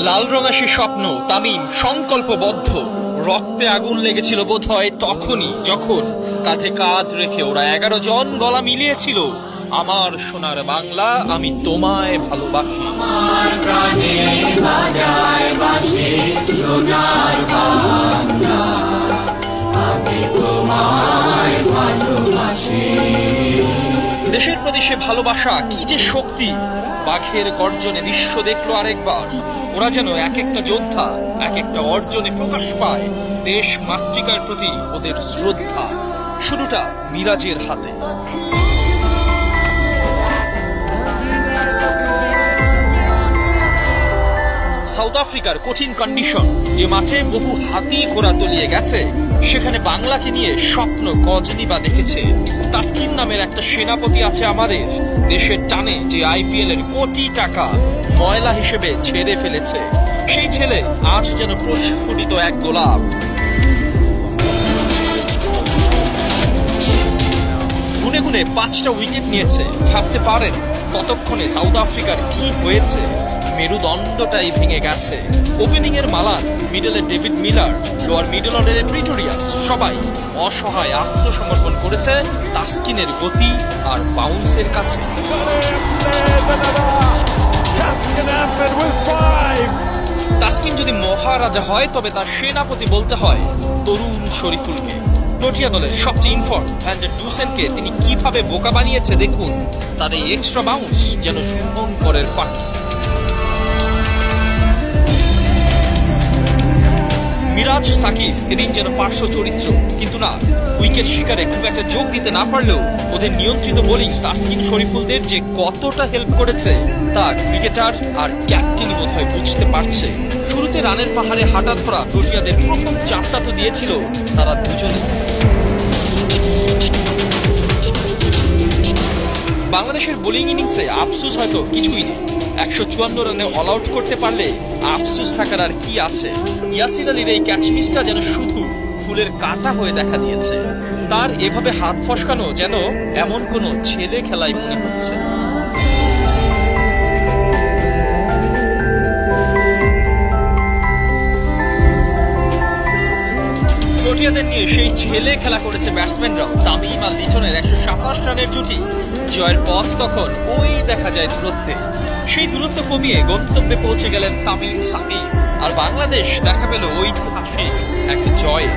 লাল রঙা সে স্বপ্ন তামিম সংকল্পবদ্ধ। রক্তে আগুন লেগেছিল বোধহয় তখনই, যখন কাঁধে কাঁধ রেখে ওরা 11 জন গলা মিলিয়েছিল, আমার সোনার বাংলা আমি তোমায় ভালোবাসি। আমার প্রাণে বাজায় বাঁশি সোনার বাংলা, আমি তোমায় ভালোবাসি। দেশের প্রতি সে ভালোবাসা কি যে শক্তি! বাঘের গর্জনে বিশ্ব দেখলো আরেকবার। ওরা যেন এক একটা যোদ্ধা, এক একটা অর্জনে প্রকাশ পায় দেশ মাতৃকার প্রতি ওদের শ্রদ্ধা। শুরুটা মিরাজের হাতে। সাউথ আফ্রিকার কঠিন কন্ডিশন, যে মাঠে বহু হাতি ঘোড়া তলিয়ে গেছে, সেখানে বাংলাকে নিয়ে স্বপ্ন কজনই বা দেখেছে। তাসকিন নামের একটা সেনাপতি আছে আমাদের, দেশের টানে যে আইপিএল এর কোটি টাকা ময়লা হিসেবে ছেড়ে ফেলেছে। সেই ছেলে আজ যেন প্রস্ফুটিত এক গোলাপ। গুনে গুনে 5টা উইকেট নিয়েছে। ভাবতে পারেন ততক্ষণে সাউথ আফ্রিকার কি হয়েছে? মেরুদণ্ডটাই ভেঙে গেছে। ওপেনিং এর মালান, মিডলে ডেভিড মিলার, লোয়ার মিডল অর্ডারের প্রিটোরিয়াস, সবাই অসহায় আত্মসমর্পণ করেছে তাসকিনের গতি আর বাউন্সের কাছে। তাসকিন যদি মহারাজা হয়, তবে তার সেনাপতি বলতে হয় তরুণ শরীফুলকে। প্রোটিয়া দলের সবচেয়ে ইনফর্ম ভ্যান ডার ডুসেনকে তিনি কিভাবে বোকা বানিয়েছে দেখুন। তার এই এক্সট্রা বাউন্স যেন শুভঙ্করের পাখি। মিরাজ সাকিব এদিন যেন পার্শ্ব চরিত্র, কিন্তু না, উইকেট শিকারে খুব একটা যোগ দিতে না পারলেও ওদের নিয়ন্ত্রিত বোলিং তাসকিন শরীফুলদের যে কতটা হেল্প করেছে তা ক্রিকেটার আর ক্যাপ্টেনই বোধহয় বুঝতে পারছে। শুরুতে রানের পাহাড়ে হাঁটা ধরা প্রোটিয়াদের প্রথম চাপটা তো দিয়েছিল তারা দুজনে। বাংলাদেশের বোলিং ইনিংসে আফসোস হয়তো কিছুই নেই। 154 রানে অল আউট করতে পারলে আফসোস থাকার আর কি আছে? ইয়াসির আলীর এই ক্যাচ মিসটা যেন শুধু ফুলের কাঁটা হয়ে দেখা দিয়েছে। তার এভাবে হাত ফসকানো যেন এমন কোনো ছেলে খেলাই মনে হচ্ছে। প্রোটিয়াদের নিয়ে সেই ছেলে খেলা করেছে ব্যাটসম্যানরাও। তামিম আর লিটনের 127 রানের জুটি। জয়ের পথ তখন ওই দেখা যায় দূরত্বে। সেই দূরত্ব কমিয়ে গন্তব্যে পৌঁছে গেলেন তামিম সাকিব, আর বাংলাদেশ দেখা পেল ঐতিহাসিক এক জয়।